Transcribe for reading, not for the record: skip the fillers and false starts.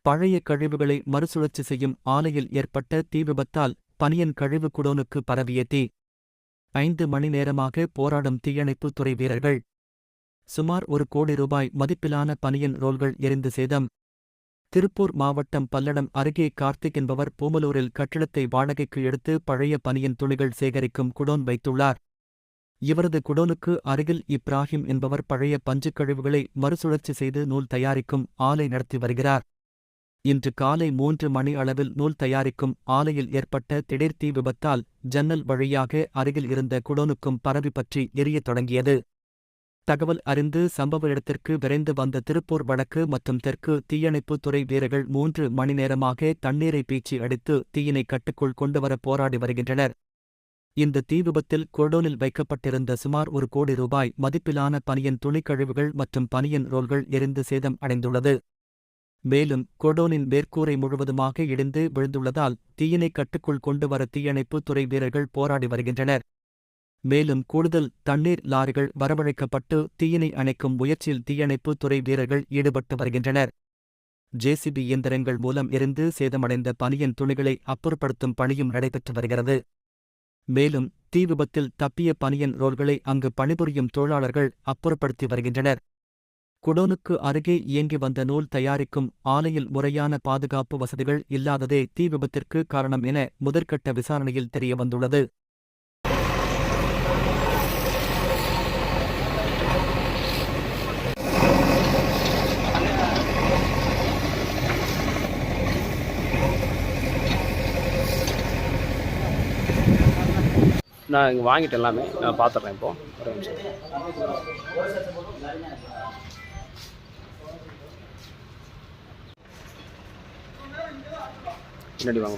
பழைய கழிவுகளை மறுசுழற்சி செய்யும் ஆலையில் ஏற்பட்ட தீ விபத்தால் பனியன் கழிவு குடோனுக்கு பரவிய தீ. 5 மணி நேரமாக போராடும் தீயணைப்புத் துறை வீரர்கள். சுமார் 1 கோடி ரூபாய் மதிப்பிலான பனியன் ரோல்கள் எரிந்து சேதம். திருப்பூர் மாவட்டம் பல்லடம் அருகே கார்த்திக் என்பவர் பூமலூரில் கட்டிடத்தை வாடகைக்கு எடுத்து பழைய பனியன் துணிகள் சேகரிக்கும் குடோன் வைத்துள்ளார். இவரது குடோனுக்கு அருகில் இப்ராஹிம் என்பவர் பழைய பஞ்சுக் கழிவுகளை மறுசுழற்சி செய்து நூல் தயாரிக்கும் ஆலை நடத்தி வருகிறார். இன்று காலை 3 மணி அளவில் நூல் தயாரிக்கும் ஆலையில் ஏற்பட்ட திடீர் தீ விபத்தால் ஜன்னல் வழியாக அருகில் இருந்த குடோனுக்கும் பரவி பற்றி எரியத் தொடங்கியது. தகவல் அறிந்து சம்பவ இடத்திற்கு விரைந்து வந்த திருப்பூர் வடக்கு மற்றும் தெற்கு தீயணைப்புத் துறை வீரர்கள் 3 மணி நேரமாக தண்ணீரை பீச்சி அடித்து தீயினை கட்டுக்குள் கொண்டுவர போராடி வருகின்றனர். இந்த தீ விபத்தில் குடோனில் வைக்கப்பட்டிருந்த சுமார் 1 கோடி ரூபாய் மதிப்பிலான பனியன் துணிக்கழிவுகள் மற்றும் பனியன் ரோல்கள் எரிந்து சேதம் அடைந்துள்ளது. மேலும் குடோனின் மேற்கூரை முழுவதுமாக இடிந்து விழுந்துள்ளதால் தீயினை கட்டுக்குள் கொண்டுவர தீயணைப்புத் துறை வீரர்கள் போராடி வருகின்றனர். மேலும் கூடுதல் தண்ணீர் லாரிகள் வரவழைக்கப்பட்டு தீயினை அணைக்கும் முயற்சியில் தீயணைப்புத் துறை வீரர்கள் ஈடுபட்டு வருகின்றனர். ஜேசிபி இயந்திரங்கள் மூலம் எரிந்து சேதமடைந்த பனியன் துணிகளை அப்புறப்படுத்தும் பணியும் நடைபெற்று வருகிறது. மேலும் தீ விபத்தில் தப்பிய பனியன் ரோல்களை அங்கு பணிபுரியும் தொழிலாளர்கள் அப்புறப்படுத்தி வருகின்றனர். குடோனுக்கு அருகே இயங்கி வந்த நூல் தயாரிக்கும் ஆலையில் முறையான பாதுகாப்பு வசதிகள் இல்லாததே தீ விபத்திற்கு காரணம் என முதற்கட்ட விசாரணையில் தெரியவந்துள்ளது. நான் இங்கே வாங்கிட்டேன் எல்லாமே. நான் பார்த்துட்றேன் இப்போது. ஒரு நிமிஷம். பின்னாடி வாங்க.